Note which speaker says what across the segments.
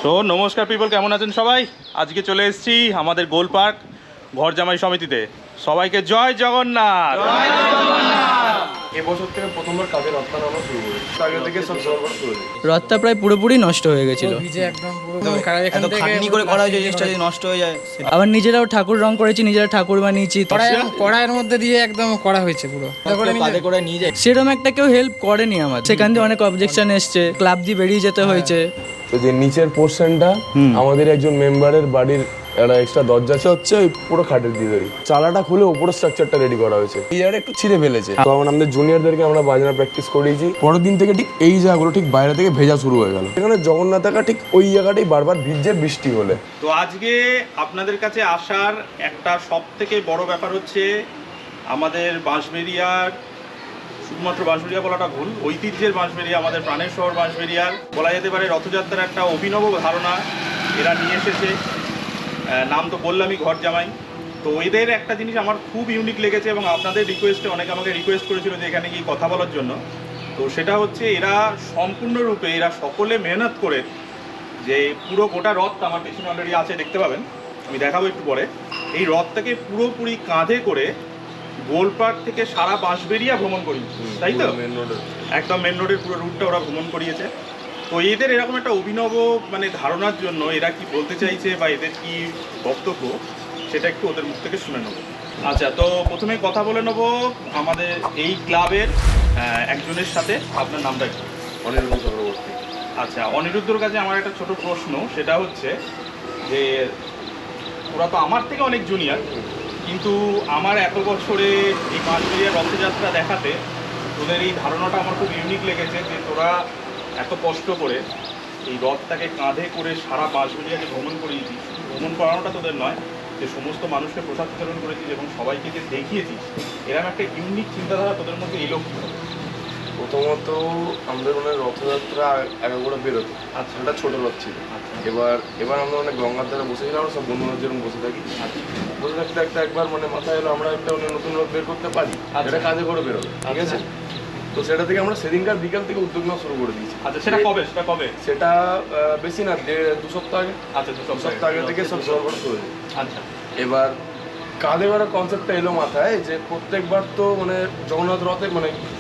Speaker 1: তো নমস্কার পিপল, কেমন আছেন সবাই? আজকে চলে এসেছি আমাদের গোল পার্ক ঘর জামাই সমিতিতে। সবাইকে জয় জগন্নাথ।
Speaker 2: এবছর থেকে প্রথমবার কাজের রপ্তা নামা শুরু করি। আগে থেকে সব সরবরাহ শুরু করি।
Speaker 3: রথটা প্রায় পুরোপুরি নষ্ট হয়ে গেছিল।
Speaker 4: এত খাটনি করে করা হয়েছে, জিনিসটা যদি নষ্ট হয়ে যায়।
Speaker 3: আবার নিজেরাও ঠাকুর রং করেছি, নিজেরা ঠাকুর বানিয়েছি।
Speaker 5: কড়াইয়ের মধ্যে দিয়ে একদম করা হয়েছে পুরো।
Speaker 4: কাঁধে করে নিয়ে যায়।
Speaker 3: সেরকম একটা কেউ হেল্প করেনি আমার। সেখান দিয়ে অনেক অবজেকশন এসছে, ক্লাব দিয়ে বেরিয়ে যেতে হয়েছে।
Speaker 2: তো যে নিচের পোর্শনটা আমাদের একজন মেম্বারের বাড়ির একটা এক্সট্রা দরজা হচ্ছে ওই পুরো খাটের দিয়ে ধরি চালাটা খুলে উপরে স্ট্রাকচারটা রেডি করা হয়েছে। এই জায়গাটা একটু ছিঁড়ে ফেলেছে, তো আমাদের জুনিয়রদেরকে আমরা বাজনা প্র্যাকটিস করিয়েছি। পরের দিন থেকে ঠিক এই জায়গাগুলো ঠিক বাইরে থেকে ভেজা শুরু হয়ে গেল। এখানে জগন্নাথ একা ঠিক ওই জায়গাটাই বারবার ভিজে বৃষ্টি হলে।
Speaker 1: তো আজকে আপনাদের কাছে আসার একটা সব থেকে বড় ব্যাপার হচ্ছে আমাদের বাঁশবেড়িয়ার, শুধুমাত্র বাঁশবেড়িয়া বলাটা ভুল, ঐতিহ্যের বাঁশবেড়িয়া, আমাদের প্রাণের শহর বাঁশবেড়িয়ার বলা যেতে পারে রথযাত্রার একটা অভিনব ধারণা এরা নিয়ে এসেছে। নাম তো বললামই ঘর জামাই। তো এদের একটা জিনিস আমার খুব ইউনিক লেগেছে এবং আপনাদের রিকোয়েস্টে অনেকে আমাকে রিকোয়েস্ট করেছিল যে এখানে গিয়ে কথা বলার জন্য। তো সেটা হচ্ছে এরা সম্পূর্ণরূপে এরা সকলে মেহনত করে যে পুরো গোটা রথ আমার পেছনে অলরেডি আছে, দেখতে পাবেন, আমি দেখাবো একটু পরে। এই রথটাকে পুরোপুরি কাঁধে করে গোলপার্ক থেকে সারা বাঁশবেড়িয়া ভ্রমণ করিয়েছে, তাই তো? একদম মেন রোডের পুরো রুটটা ওরা ভ্রমণ করিয়েছে। তো এদের এরকম একটা অভিনব ধারণার জন্য এরা কি বলতে চাইছে বা এদের কি বক্তব্য সেটা একটু ওদের মুখ থেকে শুনে নেবো। আচ্ছা, তো প্রথমে কথা বলে নেবো আমাদের এই ক্লাবের একজনের সাথে। আপনার নামটা কি?
Speaker 2: অনিরুদ্ধ চক্রবর্তী।
Speaker 1: আচ্ছা, অনিরুদ্ধর কাছে আমার একটা ছোট প্রশ্ন, সেটা হচ্ছে যে ওরা তো আমার থেকে অনেক জুনিয়র, কিন্তু আমার এত বছরে এই বাঁশবেড়িয়ার রথযাত্রা দেখাতে তোদের এই ধারণাটা আমার খুব ইউনিক লেগেছে যে তোরা এত কষ্ট করে এই রথটাকে কাঁধে করে সারা বাঁশবেড়িয়াকে ভ্রমণ করিয়েছিস। ভ্রমণ করানোটা তোদের নয়, যে সমস্ত মানুষকে প্রসাদ বিতরণ করেছিস এবং সবাইকে যে দেখিয়েছিস, এরকম একটা ইউনিক চিন্তাধারা তোদের মধ্যে এলো কি?
Speaker 2: প্রথমত আমাদের মানে রথযাত্রা এগারোটা বেরোতো। আচ্ছা, এটা ছোট রথ ছিল। এবার আমরা মানে গঙ্গার ধারে বসেছিলাম, আমরা সব বন্ধুরা যেরকম বসে থাকি, বসে থাকতে একটা একবার মানে মাথায় এলো আমরা একটা নতুন রথ বের করতে পারি, এটা কাজে করে বেরোবে, ঠিক আছে? তো সেটা থেকে আমরা সেদিনকার বিকাল থেকে উদ্যোগ নেওয়া শুরু করে দিয়েছি।
Speaker 1: আচ্ছা, সেটা কবে? সেটা
Speaker 2: বেশি না, 2 সপ্তাহ আগে।
Speaker 1: আচ্ছা, 2 সপ্তাহ
Speaker 2: আগে থেকে সব সরবরাহ শুরু হয়েছে।
Speaker 1: আচ্ছা,
Speaker 2: এবার কাঁধে করার কনসেপ্টটা এলো মাথায় যে প্রত্যেকবার তো মানে জগন্নাথ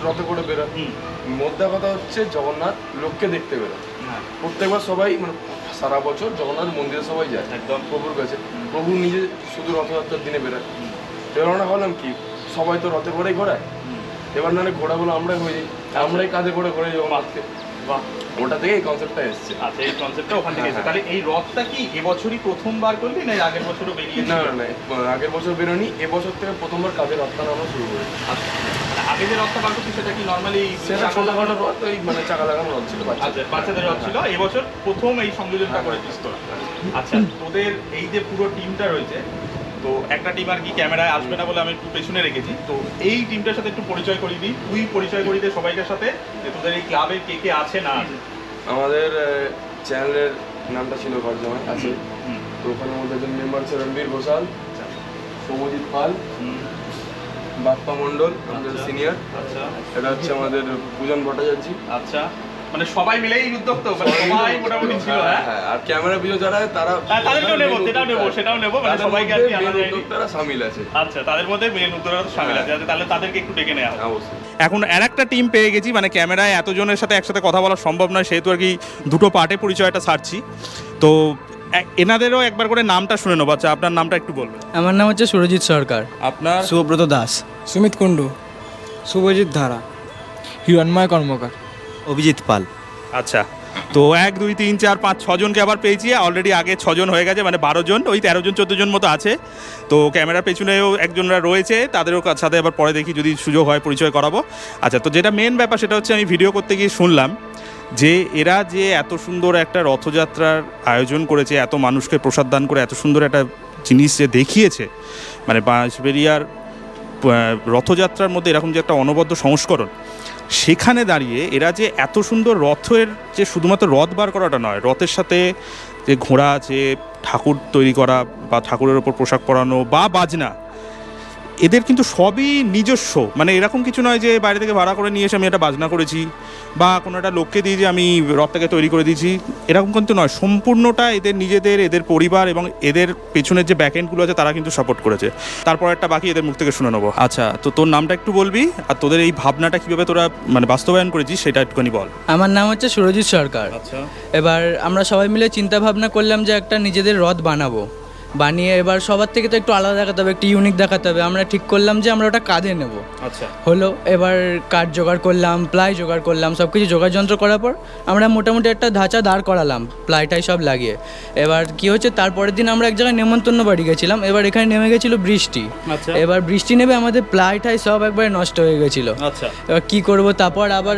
Speaker 2: রথে করে বেরোয়। মোদ্দা কথা হচ্ছে জগন্নাথ লোককে দেখতে বেরোয়। প্রত্যেকবার সবাই মানে সারা বছর জগন্নাথ মন্দিরে সবাই যায় একদম প্রভুর কাছে, প্রভু নিজে শুধু রথযাত্রার দিনে বেরোয়। এবার আমরা ভাবলাম কি সবাই তো রথে করেই ঘোরায়, এবার না ঘোড়াগুলো আমরাই হয়ে যাই, আমরাই কাঁধে করে ঘোরে জগন্নাথকে। বাহ, ওটা থেকে এই কনসেপ্টটা এসছে।
Speaker 1: আচ্ছা, এই কনসেপ্টটা ওখান থেকে এসেছে। তাহলে এই রথটা কি এবছরই প্রথমবার করলি না আগের বছরও বেরিয়েছে?
Speaker 2: না, আগের বছর বেরোনি, এবছর থেকে প্রথমবার কাজের রথটা আমরা শুরু করি।
Speaker 1: আচ্ছা, আগে যে রথটা বার করছি সেটা কি নর্মালি
Speaker 2: সেটা ছোটখাটো রথ, ওই মানে চাকা লাগানো রথ ছিল,
Speaker 1: বাচ্চাদের রথ ছিল। এবছর প্রথম এই সংযোজনটা করেছিস তোরা। আচ্ছা, তোদের এই যে পুরো টিমটা রয়েছে, তো একটা টিম আর কি ক্যামেরায় আসবে না বলে আমি একটু পেছনে রেখেছি, তো এই টিমটার সাথে একটু পরিচয় করিয়ে দিই। তুই পরিচয় করিয়ে দে সবাইকার সাথে যে তোদের এই ক্লাবে কে কে আছে না আছে।
Speaker 2: আমাদের চ্যানেলের নামটা ছিল ঘর জামাই, আছে। তো ওখানের মধ্যে একজন মেম্বার ছিল রণবীর ঘোষাল, সৌমজিৎ পাল, বাপ্পা মণ্ডল আমাদের সিনিয়র।
Speaker 1: আচ্ছা,
Speaker 2: এটা হচ্ছে আমাদের পূজন ভট্টাচার্য।
Speaker 1: আচ্ছা, মানে সবাই মিলেই উদ্যোক্ত, মানে সবাই মোটামুটি ছিল।
Speaker 2: হ্যাঁ, আর ক্যামেরা পিছনে যারা তারা
Speaker 1: তাদেরকেও নেব, সেটাও নেব, মানে সবাইকে আর কি আনা যায়নি।
Speaker 2: উদ্যোক্তারা শামিল আছে।
Speaker 1: আচ্ছা, তাদের মধ্যে মেন উদ্যোক্তারা শামিল আছে, তাহলে তাদেরকে একটু ডেকে নেওয়া হবে।
Speaker 2: অবশ্যই।
Speaker 1: এখন আর একটা টিম পেয়ে গেছি, মানে ক্যামেরায় এতজনের সাথে একসাথে কথা বলা সম্ভব নয়, সেহেতু আর কি দুটো পার্টে পরিচয়টা সারছি। তো এনাদেরও একবার করে নামটা শুনে নেবো। আচ্ছা, আপনার নামটা একটু বলবেন?
Speaker 3: আমার নাম হচ্ছে সুরজিৎ সরকার।
Speaker 1: আপনার?
Speaker 4: সুব্রত দাস,
Speaker 5: সুমিত কুণ্ডু, শুভজিৎ ধারা, হিরণময় কর্মকার,
Speaker 4: অভিজিৎ পাল।
Speaker 1: আচ্ছা, তো 1 2 3 4 5 6 জনকে আবার পেয়েছি। অলরেডি আগে 6 জন হয়ে গেছে, মানে 12 জন, ওই 13 জন 14 জন মতো আছে। তো ক্যামেরার পেছনেও একজনরা রয়েছে, তাদেরও সাথে আবার পরে দেখি যদি সুযোগ হয় পরিচয় করাবো। আচ্ছা, তো যেটা মেন ব্যাপার সেটা হচ্ছে আমি ভিডিও করতে গিয়ে শুনলাম যে এরা যে এত সুন্দর একটা রথযাত্রার আয়োজন করেছে, এত মানুষকে প্রসাদ দান করে এত সুন্দর একটা জিনিস যে দেখিয়েছে, মানে বাঁশবেড়িয়ার রথযাত্রার মধ্যে এরকম যে একটা অনবদ্য সংস্করণ, সেখানে দাঁড়িয়ে এরা যে এত সুন্দর রথের, যে শুধুমাত্র রথ বার করাটা নয়, রথের সাথে যে ঘোড়া, যে ঠাকুর তৈরি করা বা ঠাকুরের ওপর পোশাক পরানো বা বাজনা, এদের কিন্তু সবই নিজস্ব, মানে এরকম কিছু নয় যে বাইরে থেকে ভাড়া করে নিয়ে এসে আমি একটা বাজনা করেছি বা কোনো একটা লোককে দিয়ে যে আমি রথটাকে তৈরি করে দিয়েছি, এরকম কিন্তু নয়। সম্পূর্ণটা এদের নিজেদের, এদের পরিবার এবং এদের পেছনের যে ব্যাকএন্ডগুলো আছে তারা কিন্তু সাপোর্ট করেছে। তারপর একটা বাকি এদের মুখ থেকে শুনে নেবো। আচ্ছা, তো তোর নামটা একটু বলবি আর তোদের এই ভাবনাটা কীভাবে তোরা মানে বাস্তবায়ন করেছিস সেটা একটুখানি বল।
Speaker 3: আমার নাম হচ্ছে সুরজিৎ সরকার।
Speaker 1: আচ্ছা,
Speaker 3: এবার আমরা সবাই মিলে চিন্তা ভাবনা করলাম যে একটা নিজেদের রথ বানাবো, বানিয়ে এবার সবার থেকে তো একটু আলাদা দেখাতে হবে, একটু ইউনিক দেখাতে হবে। আমরা ঠিক করলাম যে আমরা ওটা কাঁধে নেব।
Speaker 1: আচ্ছা,
Speaker 3: হলো, এবার কাঠ জোগাড় করলাম, প্লাই জোগাড় করলাম, সব কিছু জোগাড় যন্ত্র করার পর আমরা মোটামুটি একটা ধাঁচা দাঁড় করালাম প্লাইটাই সব লাগিয়ে। এবার কি হচ্ছে, তারপরের দিন আমরা এক জায়গায় নেমন্তন্ন বাড়ি গেছিলাম। এবার এখানে নেমে গেছিলো বৃষ্টি।
Speaker 1: আচ্ছা,
Speaker 3: এবার বৃষ্টি নেমে আমাদের প্লাইটাই সব একবারে নষ্ট হয়ে গেছিলো।
Speaker 1: আচ্ছা,
Speaker 3: এবার কি করব, তারপর আবার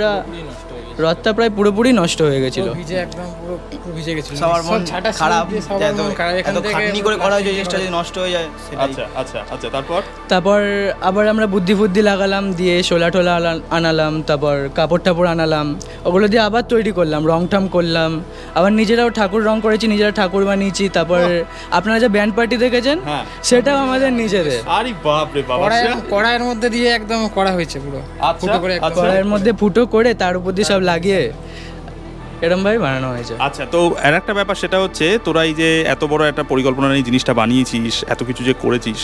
Speaker 3: রথটা প্রায় পুরোপুরি নষ্ট হয়ে গেছিল।
Speaker 5: ভিজে একদম পুরো ভিজে গেছিল,
Speaker 4: সবার মন খারাপ,
Speaker 5: সবার মন খারাপ। এখান
Speaker 4: এত
Speaker 5: থেকে
Speaker 4: খাটনি করে করা হয়েছে জিনিসটা যদি নষ্ট হয়ে যায় সেটাই।
Speaker 1: আচ্ছা, আচ্ছা, আচ্ছা, তারপর
Speaker 3: তারপর আবার আমরা বুদ্ধি লাগালাম, দিয়ে শোলা টোলা আনালাম, তারপর কাপড় টাপড় আনালাম, ওগুলো দিয়ে আবার তৈরি করলাম, রং টাম করলাম, আবার নিজেরাও ঠাকুর রং করেছি, নিজেরা ঠাকুর বানিয়েছি। তারপর আপনারা যে ব্যান্ড পার্টি দেখেছেন
Speaker 1: হ্যাঁ,
Speaker 3: সেটাও আমাদের নিজেদের।
Speaker 1: আরে বাপ রে বাপ,
Speaker 5: কড়াইয়ের মধ্যে দিয়ে একদম করা হয়েছে পুরো
Speaker 1: আচ্ছা,
Speaker 5: ফুটো করে একদম।
Speaker 1: আচ্ছা।
Speaker 3: কড়াইয়ের মধ্যে ফুটো করে তার উপর দিয়ে সব লাগিয়ে এরমভাবে বানানো হয়েছে।
Speaker 1: আচ্ছা, তো আর একটা ব্যাপার সেটা হচ্ছে তোরা এই যে এত বড় একটা পরিকল্পনা নিয়ে জিনিসটা বানিয়েছিস, এত কিছু যে করেছিস,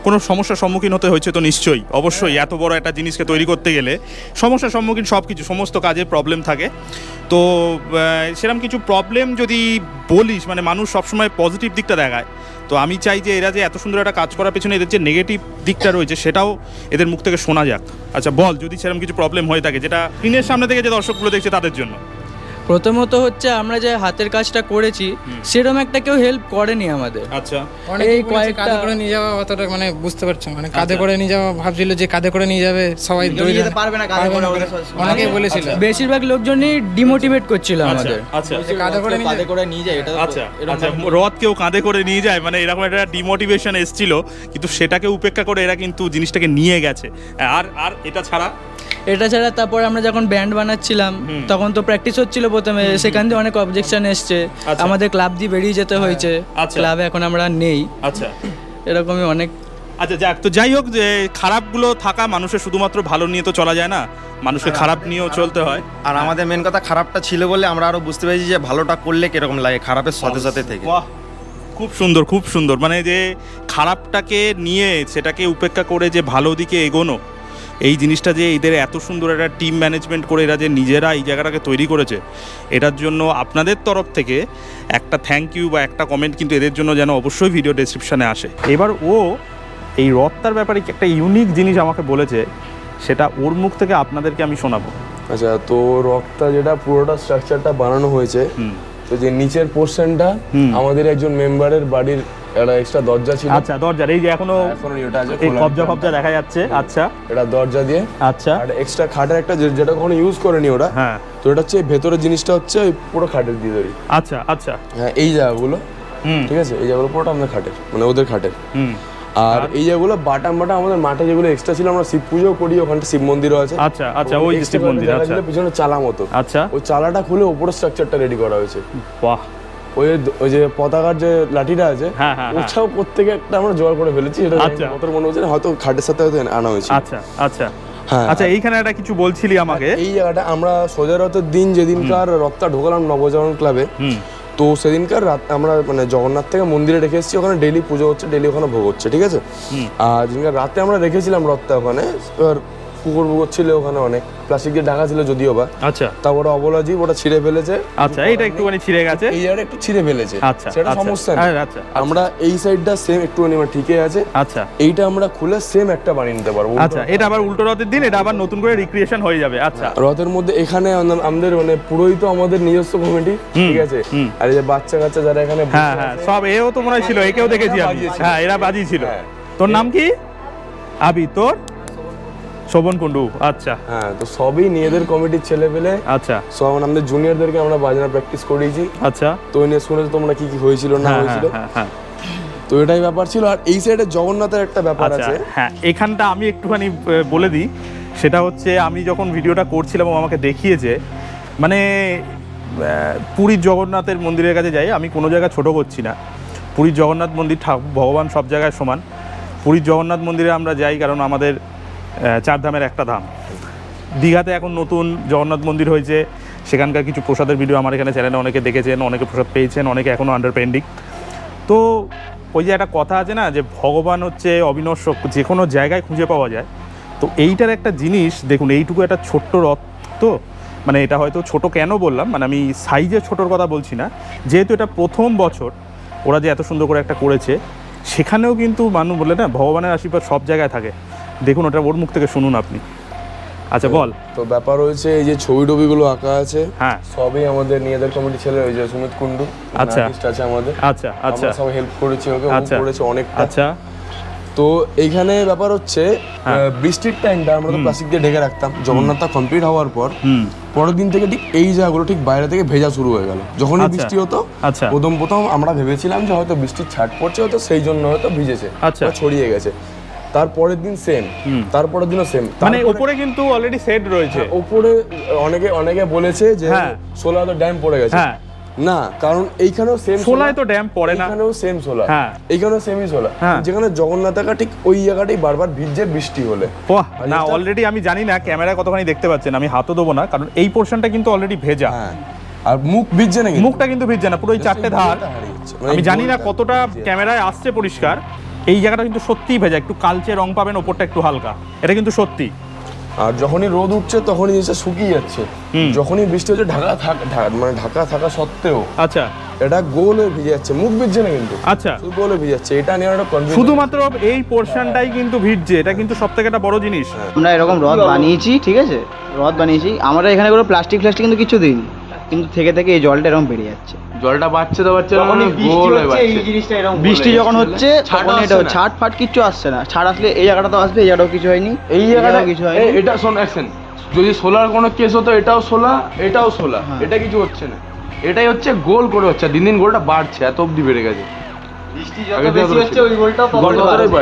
Speaker 1: কোনো সমস্যার সম্মুখীন হতে হয়েছে তো নিশ্চয়ই, অবশ্যই। এত বড় একটা জিনিসকে তৈরি করতে গেলে সমস্যার সম্মুখীন সব কিছু, সমস্ত কাজে প্রবলেম থাকে। তো সেরকম কিছু প্রবলেম যদি বলিস, মানে মানুষ সবসময় পজিটিভ দিকটা দেখায়, তো আমি চাই যে এরা যে এত সুন্দর একটা কাজ করার পেছনে এদের যে নেগেটিভ দিকটা রয়েছে সেটাও এদের মুখ থেকে শোনা যাক। আচ্ছা বল, যদি সেরকম কিছু প্রবলেম হয়ে থাকে যেটা স্ক্রিনের সামনে থেকে যে দর্শকগুলো দেখছে তাদের জন্য।
Speaker 3: প্রথমত হচ্ছে আমরা যে হাতের কাজটা করেছি সেরকম একটা কেউ হেল্প করেনি আমাদের।
Speaker 1: আচ্ছা,
Speaker 5: অনেকেই
Speaker 3: এই
Speaker 5: বলেছে
Speaker 3: কয়েকটা-
Speaker 5: কাঁধে করে নিয়ে যাওয়া অতটা মানে বুঝতে পারছো, মানে কাঁধে
Speaker 1: আচ্ছা।
Speaker 5: করে নিয়ে যাওয়া ভাবছিল যে কাঁধে করে নিয়ে যাবে সবাই,
Speaker 4: নিয়ে যেতে পারবে না, কাঁধে করে ওদের
Speaker 5: অনেকেই বলেছিল।
Speaker 3: বেশিরভাগ লোকজনই ডিমোটিভেট করছিল আমাদের।
Speaker 1: আচ্ছা,
Speaker 5: যে কাঁধে করে নিয়ে
Speaker 4: কাঁধে করে নিয়ে যায় এটা তো
Speaker 1: আচ্ছা,
Speaker 4: এরকম
Speaker 1: আচ্ছা, রথ কেউ কাঁধে করে নিয়ে যায়, মানে এরকম একটা ডিমোটিভেশন এসেছিল, কিন্তু সেটাকে উপেক্ষা করে এরা কিন্তু জিনিসটাকে নিয়ে গেছে। আর আর এটা ছাড়া
Speaker 3: তারপর আমরা যখন ব্যান্ড বানাচ্ছিলাম তখন তো প্র্যাকটিস হচ্ছিল প্রথমে, সেখান দিয়ে অনেক অবজেকশন এসছে,
Speaker 1: আচ্ছা।
Speaker 3: আমাদের ক্লাব দিয়ে বেরিয়ে যেতে হয়েছে,
Speaker 1: আচ্ছা।
Speaker 3: ক্লাবে এখন আমরা নেই,
Speaker 1: আচ্ছা,
Speaker 3: এরকমই অনেক।
Speaker 1: আচ্ছা, যাক, তো যাই হোক, যে খারাপগুলো থাকা, মানুষের শুধুমাত্র ভালো নিয়ে তো চলা যায় না, মানুষকে খারাপ নিয়েও চলতে হয়।
Speaker 6: আর আমাদের মেন কথা খারাপটা ছিল বলে আমরা আরো বুঝতে পেরেছি যে ভালোটা করলে কিরকম লাগে খারাপের সাথে সাথে থেকে।
Speaker 1: বাহ, খুব সুন্দর, খুব সুন্দর। মানে যে খারাপটাকে নিয়ে সেটাকে উপেক্ষা করে যে ভালো দিকে এগোনো, এই জিনিসটা যে এদের এত সুন্দর একটা টিম ম্যানেজমেন্ট করে এরা যে নিজেরা এই জায়গাটাকে তৈরি করেছে, এটার জন্য আপনাদের তরফ থেকে একটা থ্যাংক ইউ বা একটা কমেন্ট কিন্তু এদের জন্য যেন অবশ্যই ভিডিও ডেসক্রিপশানে আসে। এবার ও এই রথটার ব্যাপারে একটা ইউনিক জিনিস আমাকে বলেছে, সেটা ওর মুখ থেকে আপনাদেরকে আমি শোনাবো।
Speaker 2: আচ্ছা, তো রথটা যেটা পুরোটা স্ট্রাকচারটা বানানো হয়েছে, তো যে নিচের পোর্শনটা আমাদের একজন মেম্বারের বাড়ির একটা এক্সট্রা দরজা ছিল।
Speaker 1: আচ্ছা, দরজার এই যে এখনো
Speaker 2: ওটা আছে,
Speaker 1: এই কবজা দেখা যাচ্ছে। আচ্ছা,
Speaker 2: এটা দরজা দিয়ে,
Speaker 1: আচ্ছা,
Speaker 2: আর এক্সট্রা খাটের একটা যেটা কখনো ইউজ করেনি ওরা,
Speaker 1: হ্যাঁ,
Speaker 2: তো এটা হচ্ছে ভেতরের জিনিসটা হচ্ছে ওই পুরো খাটের দিয়ে তৈরি।
Speaker 1: আচ্ছা, আচ্ছা,
Speaker 2: হ্যাঁ, এই জায়গাগুলো
Speaker 1: হুম,
Speaker 2: ঠিক আছে, এই জায়গাগুলো পুরোটা আমাদের খাটের, মানে ওদের খাটের।
Speaker 1: হুম,
Speaker 2: আর এই জায়গাগুলো বাটাম আমাদের মাঠে যেগুলো এক্সট্রা ছিল, আমরা শিব পুজো করি, ওখানটা শিব মন্দিরও আছে।
Speaker 1: আচ্ছা, আচ্ছা, ওই যে শিব মন্দির, আচ্ছা,
Speaker 2: পিছনে চালা মতো,
Speaker 1: আচ্ছা,
Speaker 2: ওই চালাটা খুলে উপরে স্ট্রাকচারটা রেডি করা হয়েছে।
Speaker 1: বাহ,
Speaker 2: ওই যে পতাকার যে লাঠিটা আছে,
Speaker 1: হ্যাঁ, হ্যাঁ, হ্যাঁ।
Speaker 2: ওটাও প্রত্যেকে একটা আমরা জোগাড় করে ফেলেছি। এটা
Speaker 1: আচ্ছা।
Speaker 2: কত মনে হচ্ছে না, হয়তো খাটের সাথে হয়তো আনা হয়েছে।
Speaker 1: আচ্ছা, আচ্ছা,
Speaker 2: হ্যাঁ,
Speaker 1: আচ্ছা, এইখানে একটা কিছু বলছিলি আমাকে।
Speaker 2: এই জায়গাটা আমরা সোজা রথের দিন যেদিনকার রথটা ঢোকালাম নবজাগরণ ক্লাবে,
Speaker 1: হুম,
Speaker 2: তো সেদিনকার রাত আমরা মানে জগন্নাথ থেকে মন্দিরে রেখে এসেছি, ওখানে ডেইলি পুজো হচ্ছে, ডেইলি ওখানে ভোগ হচ্ছে, ঠিক আছে। আর যেদিনকার রাতে আমরা রেখেছিলাম রথটা ওখানে, এবার পুকুর ছিল ওখানে, অনেক প্লাস্টিক দিয়ে ঢাকা ছিল যদিও বা,
Speaker 1: আচ্ছা,
Speaker 2: তারপরে অবলাজি ওটা ছিঁড়ে ফেলেছে।
Speaker 1: আচ্ছা, এইটা একটুখানি ছিঁড়ে গেছে,
Speaker 2: এই জায়গাটা একটু ছিঁড়ে ফেলেছে,
Speaker 1: আচ্ছা,
Speaker 2: সেটা
Speaker 1: আচ্ছা,
Speaker 2: সমস্যা
Speaker 1: হ্যাঁ,
Speaker 2: নেই।
Speaker 1: আচ্ছা,
Speaker 2: আমরা এই সাইডটা সেম একটুখানি মানে ঠিকই আছে,
Speaker 1: আচ্ছা,
Speaker 2: এইটা আমরা খুলে সেম একটা বানিয়ে নিতে পারবো।
Speaker 1: আচ্ছা, এটা আবার উল্টো রথের দিন এটা আবার নতুন করে রিক্রিয়েশন হয়ে যাবে। আচ্ছা,
Speaker 2: রথের মধ্যে এখানে আমাদের মানে পুরোই তো আমাদের নিজস্ব কমিটি, ঠিক আছে। আর এই যে বাচ্চা কাচ্চা যারা এখানে বসে
Speaker 1: হ্যাঁ, হ্যাঁ,
Speaker 2: আছে,
Speaker 1: সব এও তো মনে হয় ছিল, একেও দেখেছি আমি,
Speaker 2: বাজিয়েছিল।
Speaker 1: হ্যাঁ, এরা বাজিয়েছিল।
Speaker 2: হ্যাঁ।
Speaker 1: তোর নাম কি? আবি, তোর? শোভন কুণ্ডু, আচ্ছা,
Speaker 2: হ্যাঁ, তো সবই নিজেদের কমিটির ছেলে পেলে,
Speaker 1: আচ্ছা,
Speaker 2: সব আমাদের জুনিয়রদেরকে আমরা বাজনা প্র্যাকটিস করিয়েছি।
Speaker 1: আচ্ছা,
Speaker 2: তো ওই নিয়ে শুনেছো তোমরা কি কি হয়েছিল না
Speaker 1: হ্যাঁ,
Speaker 2: হয়েছিল,
Speaker 1: হ্যাঁ, হ্যাঁ,
Speaker 2: তো এটাই ব্যাপার ছিল। আর এই সাইডে জগন্নাথের একটা ব্যাপার
Speaker 1: আচ্ছা,
Speaker 2: আছে।
Speaker 1: হ্যাঁ, এখানটা আমি একটুখানি বলে দিই, সেটা হচ্ছে আমি যখন ভিডিওটা করছিলাম ও আমাকে দেখিয়েছে, মানে পুরীর জগন্নাথের মন্দিরের কাছে যাই, আমি কোনো জায়গা ছোট করছি না, পুরীর জগন্নাথ মন্দির ভগবান সব জায়গায় সমান, পুরীর জগন্নাথ মন্দিরে আমরা যাই কারণ আমাদের চার ধামের একটা ধাম। দীঘাতে এখন নতুন জগন্নাথ মন্দির হয়েছে, সেখানকার কিছু প্রসাদের ভিডিও আমার এখানে চ্যানেলে অনেকে দেখেছেন, অনেকে প্রসাদ পেয়েছেন, অনেকে এখনও আন্ডার পেন্ডিং। তো ওই যে একটা কথা আছে না যে ভগবান হচ্ছে অবিনশ্বর, যে কোনো জায়গায় খুঁজে পাওয়া যায়। তো এইটার একটা জিনিস দেখুন, এইটুকু একটা ছোট্ট রথ, তো মানে এটা হয়তো ছোট কেন বললাম, মানে আমি সাইজে ছোটোর কথা বলছি না, যেহেতু এটা প্রথম বছর ওরা যে এত সুন্দর করে একটা করেছে, সেখানেও কিন্তু মানুষ বলে না ভগবানের আশীর্বাদ সব জায়গায় থাকে। দেখুন ওটা ওর মুখ থেকে শুনুন আপনি। আচ্ছা বল।
Speaker 2: তো ব্যাপার হয়েছে এই যে ছবি টবিগুলো আঁকা আছে,
Speaker 1: হ্যাঁ
Speaker 2: সবই আমাদের নিজেদের কমিটি ছেলে, ওই যে সুমিত কুন্ডু
Speaker 1: আচ্ছা
Speaker 2: আর্টিস্ট আছে আমাদের।
Speaker 1: আচ্ছা আচ্ছা
Speaker 2: আমরা সব হেল্প করেছি ওকে, ও
Speaker 1: আচ্ছা।
Speaker 2: করেছে অনেকটা।
Speaker 1: আচ্ছা
Speaker 2: তো এইখানে ব্যাপার হচ্ছে বৃষ্টির টাইমটা আমরা তো প্লাস্টিক দিয়ে ঢেকে রাখতাম, জগন্নাথটা কমপ্লিট হওয়ার পর পরের দিন থেকে ঠিক এই জায়গাগুলো ঠিক বাইরে থেকে ভেজা শুরু হয়ে গেল। যখনই
Speaker 1: আচ্ছা।
Speaker 2: বৃষ্টি হতো
Speaker 1: আচ্ছা
Speaker 2: প্রথম আমরা ভেবেছিলাম যে হয়তো বৃষ্টির ছাট পড়ছে, হয়তো সেই জন্য হয়তো ভিজেছে
Speaker 1: আচ্ছা।
Speaker 2: বা ছড়িয়ে গেছে। তারপরের দিন সেম, তারপরের দিনও সেম,
Speaker 1: মানে উপরে কিন্তু অলরেডি সেট রয়েছে।
Speaker 2: উপরে অনেকে বলেছে যে
Speaker 1: হ্যাঁ।
Speaker 2: সোলা তো ড্যাম পড়ে গেছে।
Speaker 1: হ্যাঁ
Speaker 2: না, কারণ এইখানেও সেম
Speaker 1: সোলায় তো ড্যাম পড়ে না,
Speaker 2: এখানেও সেম সোলা,
Speaker 1: হ্যাঁ।
Speaker 2: এইখানেও সেমই সোলা,
Speaker 1: হ্যাঁ।
Speaker 2: যেখানে জগন্নাথ একা ঠিক ওই জায়গাটাই বারবার ভিজে বৃষ্টি হলে।
Speaker 1: বাহ, না অলরেডি আমি জানি না ক্যামেরায় কতখানি দেখতে পাচ্ছেন, আমি হাতও দেবো না কারণ এই পোর্শনটা কিন্তু অলরেডি ভেজা।
Speaker 2: হ্যাঁ, আর মুখ ভিজছে না,
Speaker 1: মুখটা কিন্তু ভিজছে না, পুরো ওই চারটে ধার। আমি জানি না কতটা ক্যামেরায় আসছে পরিষ্কার, এই জায়গাটা কিন্তু সত্যিই ভেজা, একটু কালচে রং পাবেন, ওপরটা একটু হালকা, এটা কিন্তু সত্যি।
Speaker 2: আর যখনই রোদ উঠছে তখনই জিনিসটা শুকিয়ে যাচ্ছে, যখনই বৃষ্টি হচ্ছে ঢাকা থাকা সত্ত্বেও
Speaker 1: আচ্ছা
Speaker 2: এটা গোল হয়ে ভিজে যাচ্ছে, মুখ ভিজছে না কিন্তু,
Speaker 1: আচ্ছা,
Speaker 2: শুধু গোল হয়ে ভিজে যাচ্ছে। এটা নিয়ে একটা কনফিউশন,
Speaker 1: শুধুমাত্র এই পোর্শনটাই কিন্তু ভিজছে, এটা কিন্তু সব থেকে একটা বড় জিনিস।
Speaker 4: আমরা এরকম রথ বানিয়েছি, ঠিক আছে, রথ বানিয়েছি আমরা এখানে কোনো প্লাস্টিক কিন্তু কিছু দিইনি, কিন্তু থেকে থেকে এই জলটা এরকম বেরিয়ে যাচ্ছে।
Speaker 2: জলটা বাড়ছে তো বাড়ছে,
Speaker 4: বৃষ্টি যখন হচ্ছে তখন এটা ছাট ফাট কিচ্ছু আসছে না, ছাড় আসলে এই জায়গাটা তো আসবে, এই জায়গাটাও কিছু হয়নি,
Speaker 2: এই জায়গাটা
Speaker 4: কিছু হয়নি।
Speaker 2: এটা শোন অ্যাকশন, যদি সোলার কোনো কেস হতো এটাও সোলা এটাও সোলা, এটা কিছু হচ্ছে না, এটাই হচ্ছে গোল করে হচ্ছে, দিন দিন গোলটা বাড়ছে, এত অবধি বেড়ে গেছে।
Speaker 4: বৃষ্টি যত বেশি হচ্ছে ওই গোলটা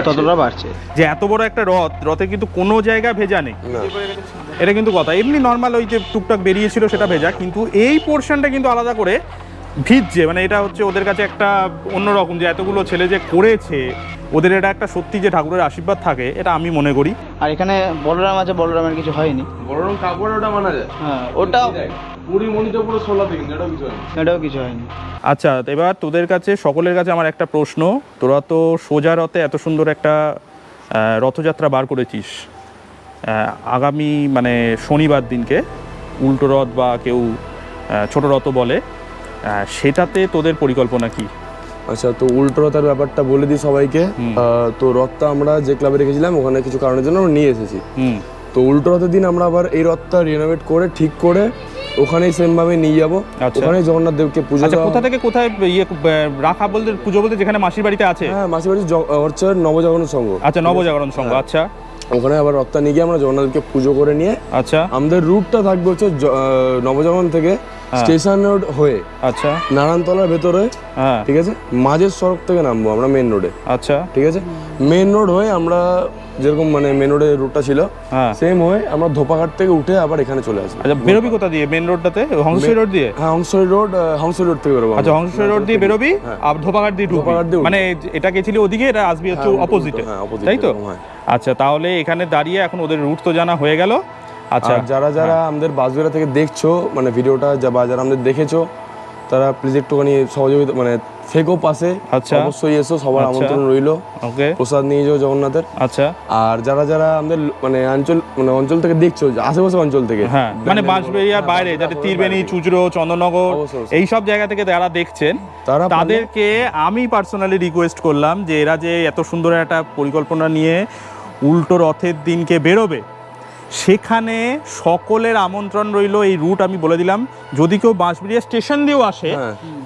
Speaker 4: ততটা বাড়ছে।
Speaker 1: যে এত বড় একটা রথে কিন্তু কোনো জায়গা ভেজা নেই, এটা কিন্তু কথা। এমনি নর্মাল ওই যে টুকটাক বেরিয়েছিল সেটা ভেজা, কিন্তু এই পোর্শনটা কিন্তু আলাদা করে ভিজছে, মানে এটা হচ্ছে ওদের কাছে একটা অন্যরকম, যে এতগুলো ছেলে যে করেছে ওদের এটা একটা সত্যি যে ঠাকুরের আশীর্বাদ থাকে, এটা আমি মনে করি।
Speaker 4: আর এখানে বলরাম আছে, বলরামের কিছু হয়নি,
Speaker 2: বড় রকম কাপড় ওটা মানা যায়,
Speaker 4: হ্যাঁ ওটা
Speaker 2: পুরি মনিতে পুরো সোলাতে, কিন্তু এটাও কিছু হয়নি,
Speaker 4: এটাও কিছু হয়নি।
Speaker 1: আচ্ছা, এবার তোদের কাছে সকলের কাছে আমার একটা প্রশ্ন, তোরা তো সোজা রথে এত সুন্দর একটা রথযাত্রা বার করেছিস, আগামী মানে শনিবার দিনকে উল্টো রথ বা কেউ ছোট রথও বলে, সেটাতে তোদের পরিকল্পনা কি?
Speaker 2: আচ্ছা, তো উল্টো রথের ব্যাপারটা বলে দিই সবাইকে। তো রথটা আমরা যে ক্লাবে রেখেছিলাম ওখানে কিছু কারণের জন্য আমরা নিয়ে এসেছি। তো উল্টো রথের দিন আমরা আবার এই রথটা রিনোভেট করে ঠিক করে ওখানেই সেম ভাবে নিয়ে যাবো।
Speaker 1: আচ্ছা।
Speaker 2: ওখানে জগন্নাথ দেবকে পুজো
Speaker 1: আচ্ছা,
Speaker 2: দেওয়া
Speaker 1: কোথা থেকে কোথায় ইয়ে রাখা বলতে পুজো বলতে যেখানে মাসির বাড়িতে আছে?
Speaker 2: হ্যাঁ, মাসির বাড়ি হচ্ছে নবজাগরণ সংঘ।
Speaker 1: আচ্ছা, নবজাগরণ সংঘ। আচ্ছা,
Speaker 2: ওখানে আবার রথটা নিয়ে গিয়ে আমরা জগন্নাথকে পুজো করে নিয়ে,
Speaker 1: আচ্ছা,
Speaker 2: আমাদের রুটটা থাকবে হচ্ছে নবজাগরণ থেকে স্টেশন রোড হয়ে
Speaker 1: আচ্ছা,
Speaker 2: নারায়ণতলার ভেতরে,
Speaker 1: হ্যাঁ,
Speaker 2: ঠিক আছে, মাঝের সড়ক থেকে নামবো আমরা মেন রোডে,
Speaker 1: আচ্ছা,
Speaker 2: ঠিক আছে। মেন রোড হয়ে আমরা যেরকম মানে মেন রোডের রুটটা ছিল
Speaker 1: হ্যাঁ,
Speaker 2: সেম হয়ে আমরা ধোপাঘাট থেকে উঠে আবার এখানে চলে আসবো।
Speaker 1: আচ্ছা, বেরোবি কোথা দিয়ে? মেন রোডটাতে হংসই রোড দিয়ে?
Speaker 2: হ্যাঁ, হংসরি রোড থেকে বেরোবো।
Speaker 1: আচ্ছা, হংসই রোড দিয়ে বেরোবি আর ধোপাঘাট দিয়ে ঢুকবি,
Speaker 2: ধোপাঘাট দিয়ে
Speaker 1: মানে এটা গেছিলি ওদিকে, এটা আসবি হচ্ছে অপোজিটে, তাই তো? আচ্ছা, তাহলে এখানে দাঁড়িয়ে এখন ওদের রুট তো জানা হয়ে গেল। আচ্ছা,
Speaker 2: আর যারা আমাদের বাসবেড়া থেকে দেখছো মানে ভিডিওটা, বা যারা আমাদের দেখেছো তারা প্লিজ একটুখানি সহযোগিতা মানে থেকো পাশে,
Speaker 1: আচ্ছা,
Speaker 2: অবশ্যই এসো, সবার আমন্ত্রণ রইলো,
Speaker 1: ওকে,
Speaker 2: প্রসাদ নিয়ে যাও জগন্নাথের।
Speaker 1: আচ্ছা,
Speaker 2: আর যারা আমাদের মানে অঞ্চল থেকে দেখছো, আশেপাশে অঞ্চল থেকে,
Speaker 1: হ্যাঁ, মানে বাঁশবেড়িয়ার বাইরে যাতে তীরবেণী, চুচড়ো, চন্দননগর এই সব জায়গা থেকে যারা দেখছেন তাদেরকে আমি পার্সোনালি রিকোয়েস্ট করলাম যে এরা যে এত সুন্দর একটা পরিকল্পনা নিয়ে উল্টো রথের দিনকে বেরোবে, সেখানে সকলের আমন্ত্রণ রইল। এই রুট আমি বলে দিলাম, যদি কেউ বাঁশবেড়িয়া স্টেশন দিয়েও আসে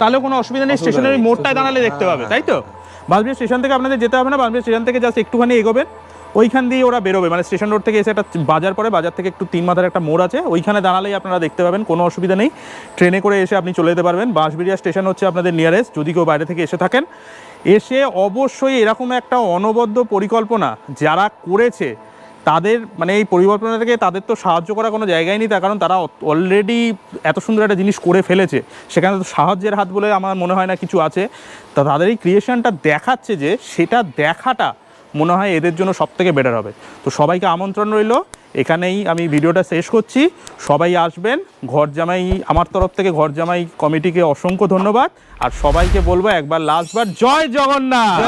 Speaker 1: তাহলে কোনো অসুবিধা নেই, স্টেশনের ওই মোড়টায় দাঁড়ালে দেখতে পাবে, তাই তো? বাঁশবেড়িয়া স্টেশন থেকে আপনাদের যেতে হবে না, বাঁশবেড়িয়া স্টেশন থেকে জাস্ট একটুখানি এগোবেন, ওইখান দিয়ে ওরা বেরোবে, মানে স্টেশন রোড থেকে এসে একটা বাজার পরে, বাজার থেকে একটু 3 মাথার একটা মোড় আছে, ওইখানে দাঁড়ালেই আপনারা দেখতে পাবেন, কোনো অসুবিধা নেই। ট্রেনে করে এসে আপনি চলে যেতে পারবেন। বাঁশবেড়িয়া স্টেশন হচ্ছে আপনাদের নিয়ারেস্ট, যদি কেউ বাইরে থেকে এসে থাকেন। এসে অবশ্যই এরকম একটা অনবদ্য পরিকল্পনা যারা করেছে তাদের মানে এই পরিকল্পনা থেকে তাদের তো সাহায্য করা কোনো জায়গায় নেই, তার কারণ তারা অলরেডি এত সুন্দর একটা জিনিস করে ফেলেছে, সেখানে তো সাহায্যের হাত বলে আমার মনে হয় না কিছু আছে। তা তাদের এই ক্রিয়েশনটা দেখাচ্ছে যে সেটা দেখাটা মনে হয় এদের জন্য সবথেকে বেটার হবে। তো সবাইকে আমন্ত্রণ রইল, এখানেই আমি ভিডিওটা শেষ করছি। সবাই আসবেন। ঘর জামাই, আমার তরফ থেকে ঘর জামাই কমিটিকে অসংখ্য ধন্যবাদ। আর সবাইকে বলবো একবার লাস্টবার জয় জগন্নাথ।